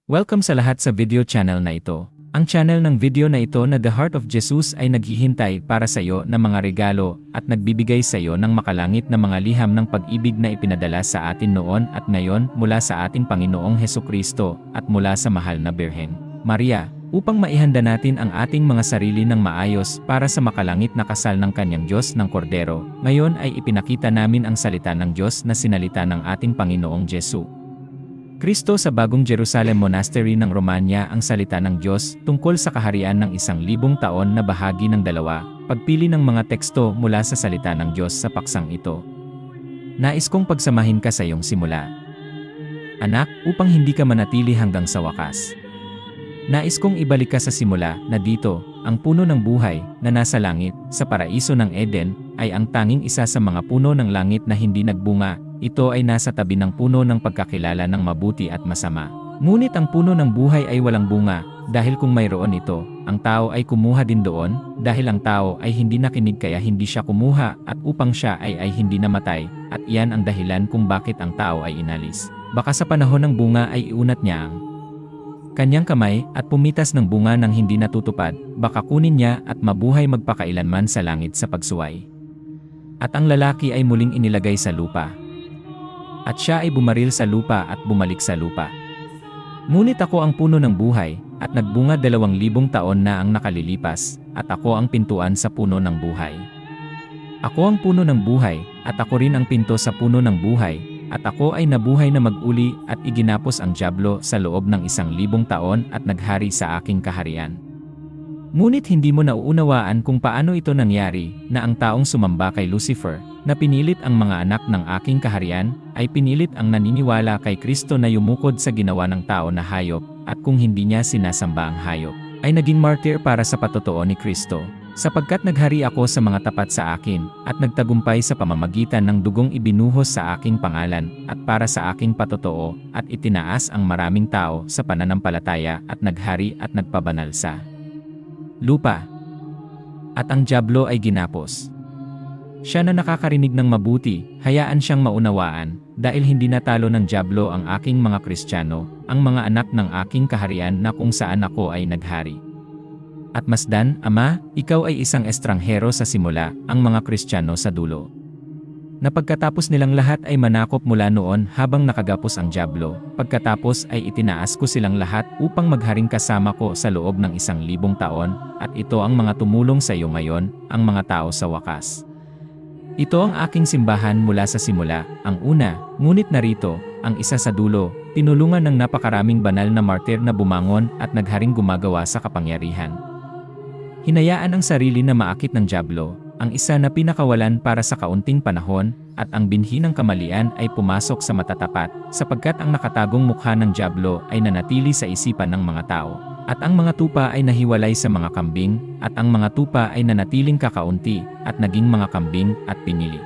Welcome sa lahat sa video channel na ito. Ang channel ng video na ito na The Heart of Jesus ay naghihintay para sa iyo ng mga regalo at nagbibigay sa iyo ng makalangit na mga liham ng pag-ibig na ipinadala sa atin noon at ngayon mula sa ating Panginoong Hesukristo at mula sa mahal na Birhen, Maria, upang maihanda natin ang ating mga sarili ng maayos para sa makalangit na kasal ng kanyang Diyos ng Kordero. Ngayon ay ipinakita namin ang salita ng Diyos na sinalita ng ating Panginoong Jesu Kristo sa Bagong Jerusalem Monastery ng Romania. Ang salita ng Diyos tungkol sa kaharian ng 1,000 taon na bahagi ng 2, pagpili ng mga teksto mula sa salita ng Diyos sa paksang ito. Nais kong pagsamahin ka sa iyong simula, anak, upang hindi ka manatili hanggang sa wakas. Nais kong ibalik ka sa simula na dito, ang puno ng buhay na nasa langit, sa paraiso ng Eden, ay ang tanging isa sa mga puno ng langit na hindi nagbunga. Ito ay nasa tabi ng puno ng pagkakilala ng mabuti at masama. Ngunit ang puno ng buhay ay walang bunga, dahil kung mayroon ito, ang tao ay kumuha din doon, dahil ang tao ay hindi nakinig kaya hindi siya kumuha, at upang siya ay hindi namatay, at iyan ang dahilan kung bakit ang tao ay inalis. Baka sa panahon ng bunga ay iunat niya ang kanyang kamay at pumitas ng bunga ng hindi natutupad, baka kunin niya at mabuhay magpakailanman sa langit sa pagsuway. At ang lalaki ay muling inilagay sa lupa. At siya ay bumaril sa lupa at bumalik sa lupa. Ngunit ako ang puno ng buhay, at nagbunga 2,000 taon na ang nakalilipas, at ako ang pintuan sa puno ng buhay. Ako ang puno ng buhay, at ako rin ang pinto sa puno ng buhay, at ako ay nabuhay na mag-uli at iginapos ang dyablo sa loob ng 1,000 taon at naghari sa aking kaharian. Ngunit hindi mo nauunawaan kung paano ito nangyari na ang taong sumamba kay Lucifer, na pinilit ang mga anak ng aking kaharian, ay pinilit ang naniniwala kay Kristo na yumukod sa ginawa ng tao na hayop, at kung hindi niya sinasamba ang hayop, ay naging martyr para sa patotoo ni Kristo. Sapagkat naghari ako sa mga tapat sa akin, at nagtagumpay sa pamamagitan ng dugong ibinuhos sa aking pangalan, at para sa aking patotoo, at itinaas ang maraming tao sa pananampalataya at naghari at nagpabanal sa lupa. At ang dyablo ay ginapos. Siya na nakakarinig ng mabuti, hayaan siyang maunawaan, dahil hindi natalo ng dyablo ang aking mga Kristiyano, ang mga anak ng aking kaharian na kung saan ako ay naghari. At masdan, Ama, ikaw ay isang estranghero sa simula, ang mga Kristiyano sa dulo. Na pagkatapos nilang lahat ay manakop mula noon habang nakagapos ang dyablo, pagkatapos ay itinaas ko silang lahat upang magharing kasama ko sa loob ng 1,000 taon, at ito ang mga tumulong sa iyo ngayon, ang mga tao sa wakas. Ito ang aking simbahan mula sa simula, ang una, ngunit narito, ang isa sa dulo, tinulungan ng napakaraming banal na martir na bumangon at nagharing gumagawa sa kapangyarihan. Hinayaan ang sarili na maakit ng dyablo, ang isa na pinakawalan para sa kaunting panahon, at ang binhi ng kamalian ay pumasok sa matatapat, sapagkat ang nakatagong mukha ng dyablo ay nanatili sa isipan ng mga tao. At ang mga tupa ay nahiwalay sa mga kambing, at ang mga tupa ay nanatiling kakaunti, at naging mga kambing at pinili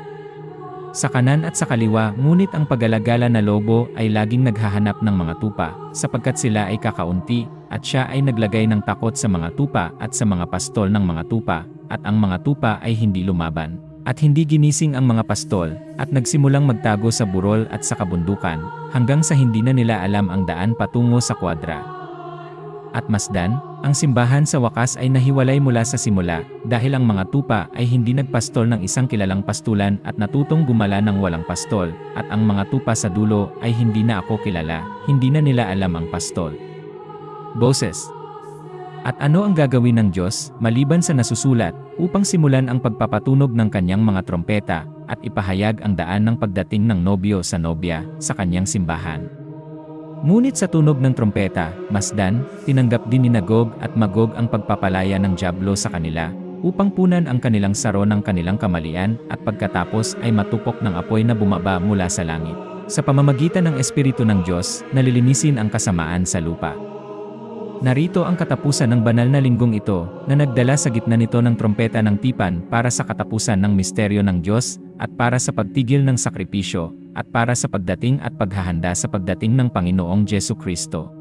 sa kanan at sa kaliwa, ngunit ang pagalagala na lobo ay laging naghahanap ng mga tupa, sapagkat sila ay kakaunti, at siya ay naglagay ng takot sa mga tupa at sa mga pastol ng mga tupa, at ang mga tupa ay hindi lumaban, at hindi ginising ang mga pastol, at nagsimulang magtago sa burol at sa kabundukan, hanggang sa hindi na nila alam ang daan patungo sa kwadra. At masdan, ang simbahan sa wakas ay nahiwalay mula sa simula, dahil ang mga tupa ay hindi nagpastol ng isang kilalang pastulan at natutong gumala ng walang pastol, at ang mga tupa sa dulo ay hindi na ako kilala, hindi na nila alam ang pastol. Boses. At ano ang gagawin ng Diyos, maliban sa nasusulat, upang simulan ang pagpapatunog ng kanyang mga trompeta, at ipahayag ang daan ng pagdating ng nobyo sa nobya, sa kanyang simbahan. Ngunit sa tunog ng trompeta, masdan, tinanggap din ni Gog at Magog ang pagpapalaya ng dyablo sa kanila, upang punan ang kanilang saro ng kanilang kamalian, at pagkatapos ay matupok ng apoy na bumaba mula sa langit. Sa pamamagitan ng Espiritu ng Diyos, nalilinisin ang kasamaan sa lupa. Narito ang katapusan ng banal na linggong ito, na nagdala sa gitna nito ng trompeta ng tipan para sa katapusan ng misteryo ng Diyos, at para sa pagtigil ng sakripisyo, at para sa pagdating at paghahanda sa pagdating ng Panginoong Jesu Kristo.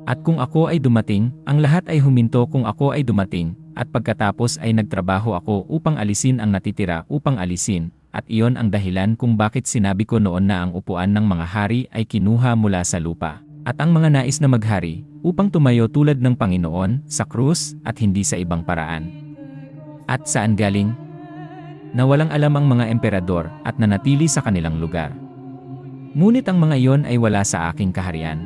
At kung ako ay dumating, ang lahat ay huminto kung ako ay dumating, at pagkatapos ay nagtrabaho ako upang alisin ang natitira upang alisin, at iyon ang dahilan kung bakit sinabi ko noon na ang upuan ng mga hari ay kinuha mula sa lupa. At ang mga nais na maghari, upang tumayo tulad ng Panginoon, sa krus, at hindi sa ibang paraan. At saan galing? Na walang alam ang mga emperador, at nanatili sa kanilang lugar. Ngunit ang mga iyon ay wala sa aking kaharian.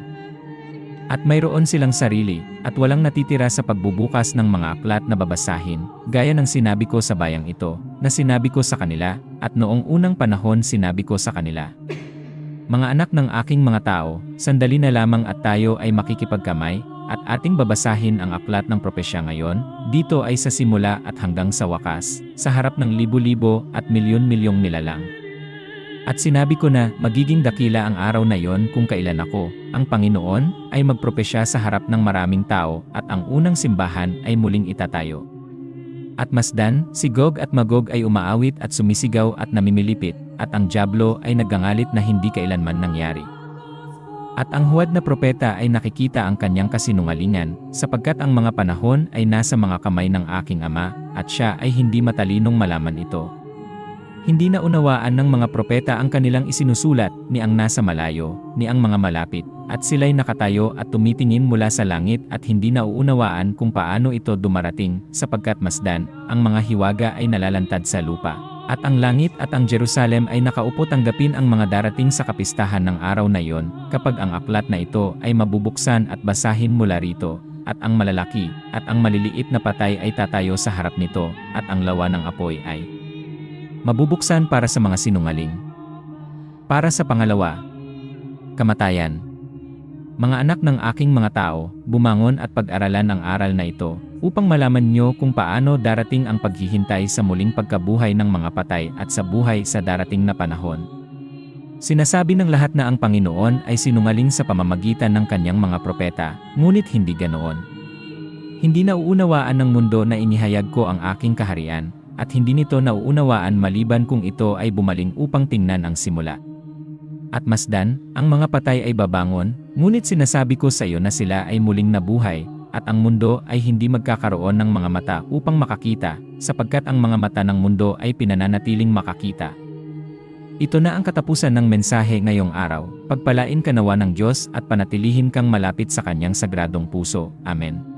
At mayroon silang sarili, at walang natitira sa pagbubukas ng mga aklat na babasahin, gaya ng sinabi ko sa bayang ito, na sinabi ko sa kanila, at noong unang panahon sinabi ko sa kanila. Mga anak ng aking mga tao, sandali na lamang at tayo ay makikipagkamay, at ating babasahin ang aklat ng propesya ngayon, dito ay sa simula at hanggang sa wakas, sa harap ng libo-libo at milyon-milyong nilalang. At sinabi ko na, magiging dakila ang araw na yon kung kailan ako, ang Panginoon, ay magpropesya sa harap ng maraming tao, at ang unang simbahan ay muling itatayo. At masdan, si Gog at Magog ay umaawit at sumisigaw at namimilipit, at ang dyablo ay naggangalit na hindi kailanman nangyari. At ang huwad na propeta ay nakikita ang kanyang kasinungalingan, sapagkat ang mga panahon ay nasa mga kamay ng aking ama, at siya ay hindi matalinong malaman ito. Hindi na unawaan ng mga propeta ang kanilang isinusulat, ni ang nasa malayo, ni ang mga malapit, at sila'y nakatayo at tumitingin mula sa langit at hindi nauunawaan kung paano ito dumarating, sapagkat masdan, ang mga hiwaga ay nalalantad sa lupa. At ang langit at ang Jerusalem ay nakaupo tanggapin ang mga darating sa kapistahan ng araw na iyon, kapag ang aklat na ito ay mabubuksan at basahin mula rito, at ang malalaki, at ang maliliit na patay ay tatayo sa harap nito, at ang lawa ng apoy ay mabubuksan para sa mga sinungaling. Para sa pangalawa, kamatayan. Mga anak ng aking mga tao, bumangon at pag-aralan ang aral na ito, upang malaman nyo kung paano darating ang paghihintay sa muling pagkabuhay ng mga patay at sa buhay sa darating na panahon. Sinasabi ng lahat na ang Panginoon ay sinungaling sa pamamagitan ng kanyang mga propeta, ngunit hindi ganoon. Hindi nauunawaan ng mundo na inihayag ko ang aking kaharian, at hindi nito nauunawaan maliban kung ito ay bumaling upang tingnan ang simula. At masdan, ang mga patay ay babangon, ngunit sinasabi ko sa iyo na sila ay muling nabuhay, at ang mundo ay hindi magkakaroon ng mga mata upang makakita, sapagkat ang mga mata ng mundo ay pinananatiling makakita. Ito na ang katapusan ng mensahe ngayong araw. Pagpalain ka nawa ng Diyos at panatilihin kang malapit sa kanyang sagradong puso. Amen.